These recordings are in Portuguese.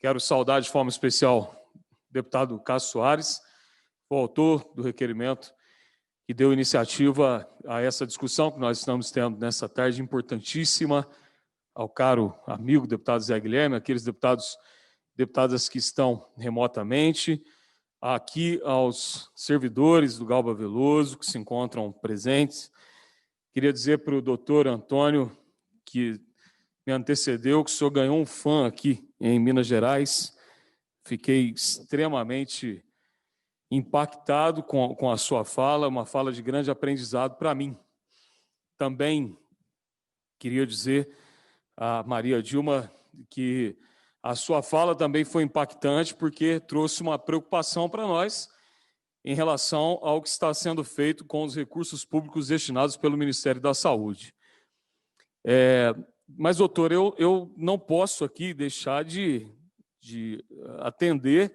Quero saudar de forma especial o deputado Cássio Soares, o autor do requerimento que deu iniciativa a essa discussão que nós estamos tendo nessa tarde importantíssima, ao caro amigo deputado Zé Guilherme, aqueles deputadas que estão remotamente, aqui aos servidores do Galba Veloso que se encontram presentes. Queria dizer para o doutor Antônio, que me antecedeu, que o senhor ganhou um fã aqui em Minas Gerais. Fiquei extremamente impactado com a sua fala, uma fala de grande aprendizado para mim. Também queria dizer a Maria Dilma que a sua fala também foi impactante porque trouxe uma preocupação para nós em relação ao que está sendo feito com os recursos públicos destinados pelo Ministério da Saúde. Mas, doutor, eu não posso aqui deixar de atender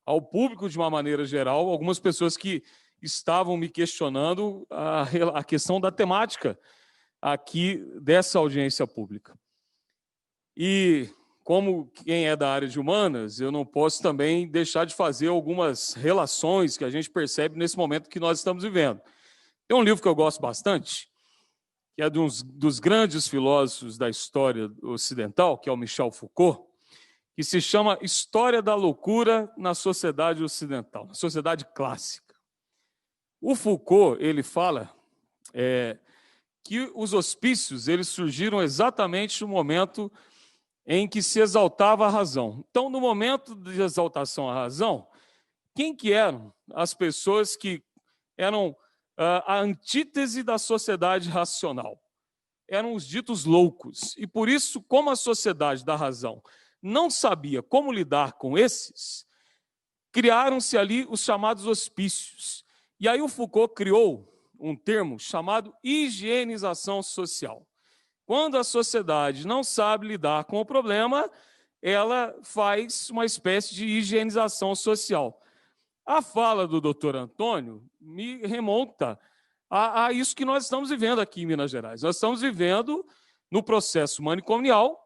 ao público de uma maneira geral, algumas pessoas que estavam me questionando a questão da temática aqui dessa audiência pública. E, como quem é da área de humanas, eu não posso também deixar de fazer algumas relações que a gente percebe nesse momento que nós estamos vivendo. Tem um livro que eu gosto bastante, que é dos grandes filósofos da história ocidental, que é o Michel Foucault, que se chama História da Loucura na Sociedade Ocidental, na sociedade clássica. O Foucault, ele fala que os hospícios eles surgiram exatamente no momento em que se exaltava a razão. Então, no momento de exaltação à razão, quem que eram as pessoas que eram a antítese da sociedade racional? Eram os ditos loucos. E por isso, como a sociedade da razão não sabia como lidar com esses, criaram-se ali os chamados hospícios. E aí o Foucault criou um termo chamado higienização social. Quando a sociedade não sabe lidar com o problema, ela faz uma espécie de higienização social. A fala do doutor Antônio me remonta a isso que nós estamos vivendo aqui em Minas Gerais. Nós estamos vivendo, no processo manicomial,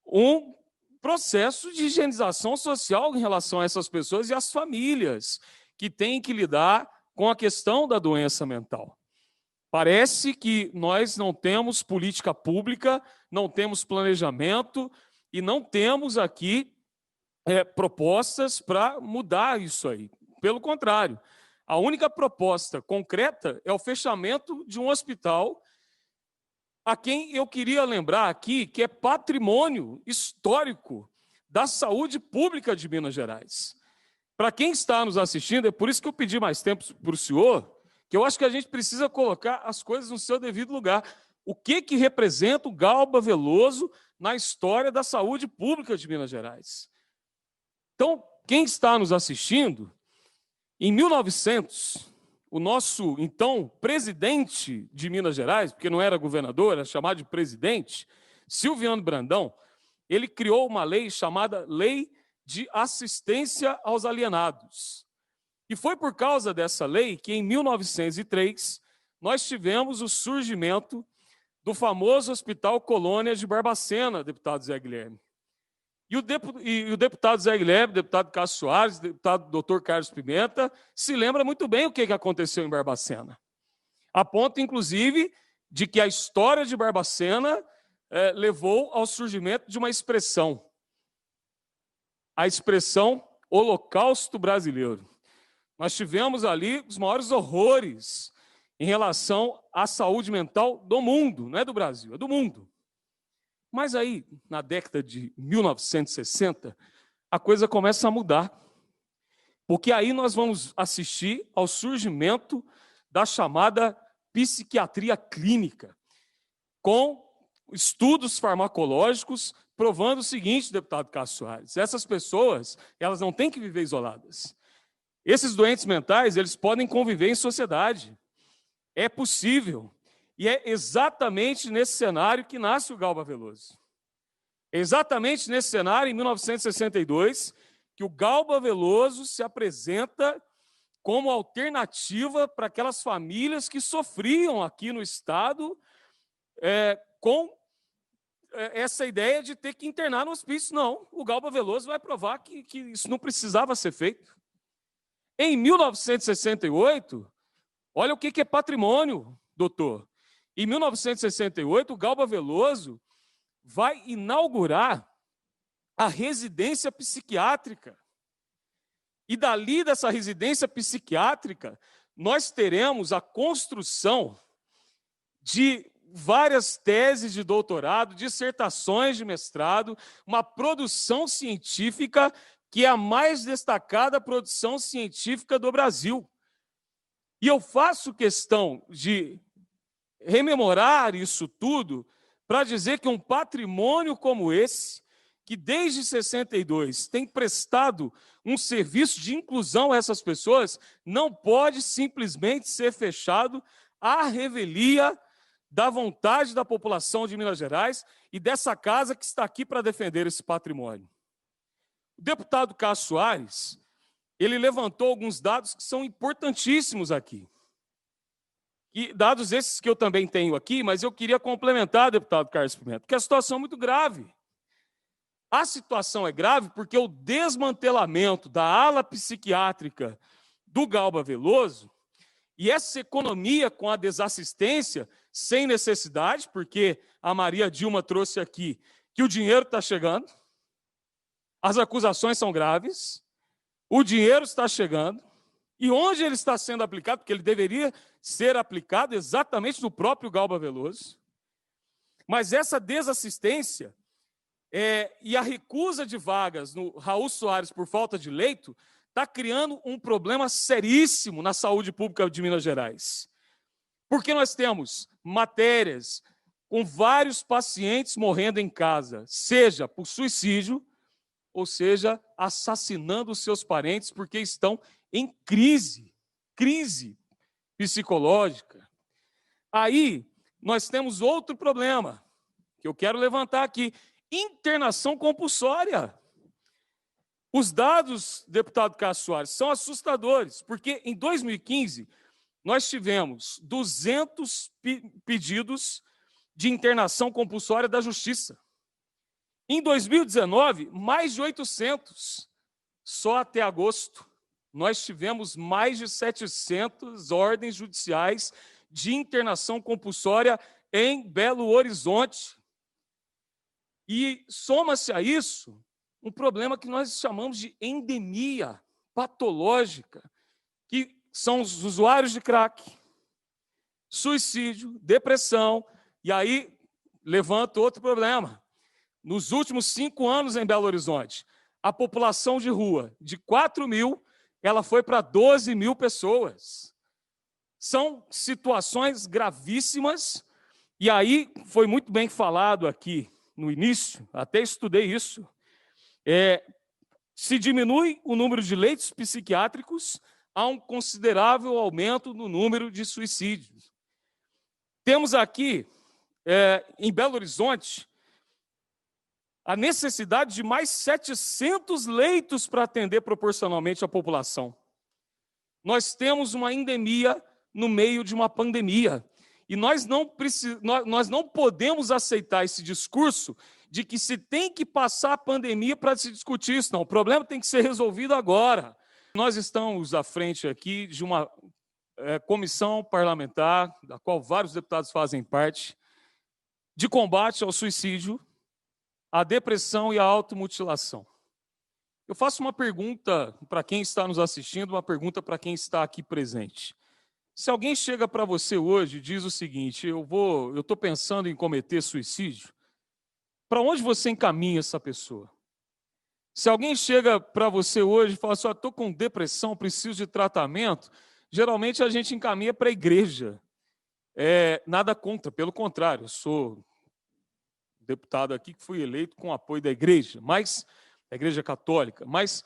um processo de higienização social em relação a essas pessoas e às famílias que têm que lidar com a questão da doença mental. Parece que nós não temos política pública, não temos planejamento e não temos aqui propostas para mudar isso aí. Pelo contrário, a única proposta concreta é o fechamento de um hospital a quem eu queria lembrar aqui que é patrimônio histórico da saúde pública de Minas Gerais. Para quem está nos assistindo, é por isso que eu pedi mais tempo para o senhor, que eu acho que a gente precisa colocar as coisas no seu devido lugar. O que representa o Galba Veloso na história da saúde pública de Minas Gerais? Então, quem está nos assistindo, em 1900, o nosso, então, presidente de Minas Gerais, porque não era governador, era chamado de presidente, Silviano Brandão, ele criou uma lei chamada Lei de Assistência aos Alienados. E foi por causa dessa lei que, em 1903, nós tivemos o surgimento do famoso Hospital Colônia de Barbacena, deputado Zé Guilherme. E o deputado Zé Guilherme, o deputado Cássio Soares, o deputado doutor Carlos Pimenta, se lembra muito bem o que aconteceu em Barbacena. A ponto, inclusive, de que a história de Barbacena levou ao surgimento de uma expressão. A expressão Holocausto Brasileiro. Nós tivemos ali os maiores horrores em relação à saúde mental do mundo, não é do Brasil, é do mundo. Mas aí, na década de 1960, a coisa começa a mudar. Porque aí nós vamos assistir ao surgimento da chamada psiquiatria clínica, com estudos farmacológicos provando o seguinte, deputado Cássio Soares, essas pessoas, elas não têm que viver isoladas. Esses doentes mentais, eles podem conviver em sociedade. É possível. E é exatamente nesse cenário que nasce o Galba Veloso. É exatamente nesse cenário, em 1962, que o Galba Veloso se apresenta como alternativa para aquelas famílias que sofriam aqui no Estado com essa ideia de ter que internar no hospício. Não, o Galba Veloso vai provar que isso não precisava ser feito. Em 1968, olha o que é patrimônio, doutor. Em 1968, o Galba Veloso vai inaugurar a residência psiquiátrica. E dali dessa residência psiquiátrica, nós teremos a construção de várias teses de doutorado, dissertações de mestrado, uma produção científica que é a mais destacada produção científica do Brasil. E eu faço questão de rememorar isso tudo para dizer que um patrimônio como esse, que desde 62 tem prestado um serviço de inclusão a essas pessoas, não pode simplesmente ser fechado à revelia da vontade da população de Minas Gerais e dessa casa que está aqui para defender esse patrimônio. O deputado Cássio Soares, ele levantou alguns dados que são importantíssimos aqui. E dados esses que eu também tenho aqui, mas eu queria complementar, deputado Carlos Pimenta, porque a situação é muito grave. A situação é grave porque o desmantelamento da ala psiquiátrica do Galba Veloso e essa economia com a desassistência, sem necessidade, porque a Maria Dilma trouxe aqui que o dinheiro está chegando, as acusações são graves, o dinheiro está chegando, e onde ele está sendo aplicado, porque ele deveria ser aplicado exatamente no próprio Galba Veloso, mas essa desassistência e a recusa de vagas no Raul Soares por falta de leito está criando um problema seríssimo na saúde pública de Minas Gerais. Porque nós temos matérias com vários pacientes morrendo em casa, seja por suicídio, ou seja, assassinando os seus parentes porque estão em crise psicológica. Aí, nós temos outro problema, que eu quero levantar aqui, internação compulsória. Os dados, deputado Cássio Soares, são assustadores, porque em 2015, nós tivemos 200 pedidos de internação compulsória da Justiça. Em 2019, mais de 800. Só até agosto, nós tivemos mais de 700 ordens judiciais de internação compulsória em Belo Horizonte. E soma-se a isso um problema que nós chamamos de endemia patológica, que são os usuários de crack, suicídio, depressão, e aí levanta outro problema. Nos últimos 5 anos em Belo Horizonte, a população de rua, de 4 mil, ela foi para 12 mil pessoas. São situações gravíssimas, e aí foi muito bem falado aqui no início, até estudei isso, se diminui o número de leitos psiquiátricos, há um considerável aumento no número de suicídios. Temos aqui, em Belo Horizonte, a necessidade de mais 700 leitos para atender proporcionalmente a população. Nós temos uma endemia no meio de uma pandemia. E nós não podemos aceitar esse discurso de que se tem que passar a pandemia para se discutir isso. Não, o problema tem que ser resolvido agora. Nós estamos à frente aqui de uma comissão parlamentar, da qual vários deputados fazem parte, de combate ao suicídio, à depressão e à automutilação. Eu faço uma pergunta para quem está nos assistindo, uma pergunta para quem está aqui presente. Se alguém chega para você hoje e diz o seguinte, eu estou pensando em cometer suicídio, para onde você encaminha essa pessoa? Se alguém chega para você hoje e fala assim, estou com depressão, preciso de tratamento, geralmente a gente encaminha para a igreja. Nada contra, pelo contrário, eu sou deputado aqui que fui eleito com apoio da igreja, da igreja católica, mas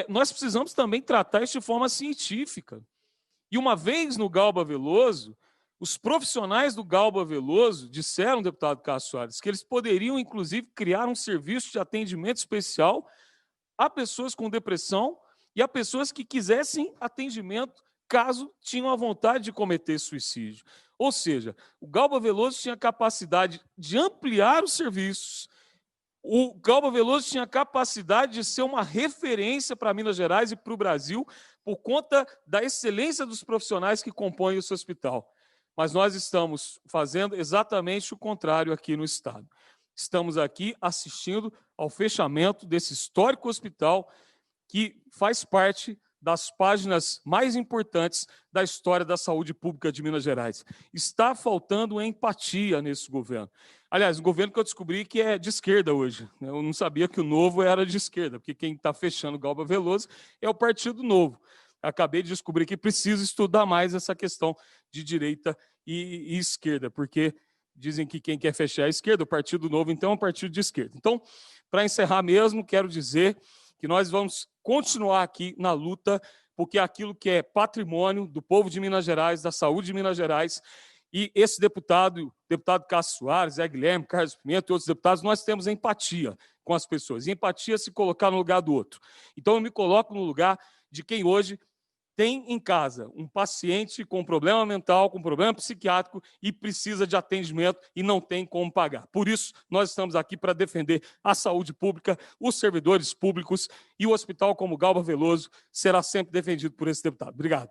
nós precisamos também tratar isso de forma científica. E uma vez no Galba Veloso, os profissionais do Galba Veloso disseram, deputado Cássio Soares, que eles poderiam, inclusive, criar um serviço de atendimento especial a pessoas com depressão e a pessoas que quisessem atendimento caso tinham a vontade de cometer suicídio. Ou seja, o Galba Veloso tinha capacidade de ampliar os serviços, o Galba Veloso tinha capacidade de ser uma referência para Minas Gerais e para o Brasil por conta da excelência dos profissionais que compõem esse hospital. Mas nós estamos fazendo exatamente o contrário aqui no Estado. Estamos aqui assistindo ao fechamento desse histórico hospital que faz parte das páginas mais importantes da história da saúde pública de Minas Gerais. Está faltando empatia nesse governo. Aliás, um governo que eu descobri que é de esquerda hoje. Eu não sabia que o Novo era de esquerda, porque quem está fechando o Galba Veloso é o Partido Novo. Acabei de descobrir que preciso estudar mais essa questão de direita e esquerda, porque dizem que quem quer fechar é a esquerda, o Partido Novo, então, é um partido de esquerda. Então, para encerrar mesmo, quero dizer que nós vamos continuar aqui na luta, porque aquilo que é patrimônio do povo de Minas Gerais, da saúde de Minas Gerais, e esse deputado Cássio Soares, Zé Guilherme, Carlos Pimenta e outros deputados, nós temos empatia com as pessoas, e empatia é se colocar no lugar do outro. Então, eu me coloco no lugar de quem hoje tem em casa um paciente com problema mental, com problema psiquiátrico e precisa de atendimento e não tem como pagar. Por isso, nós estamos aqui para defender a saúde pública, os servidores públicos e o hospital como Galba Veloso será sempre defendido por esse deputado. Obrigado.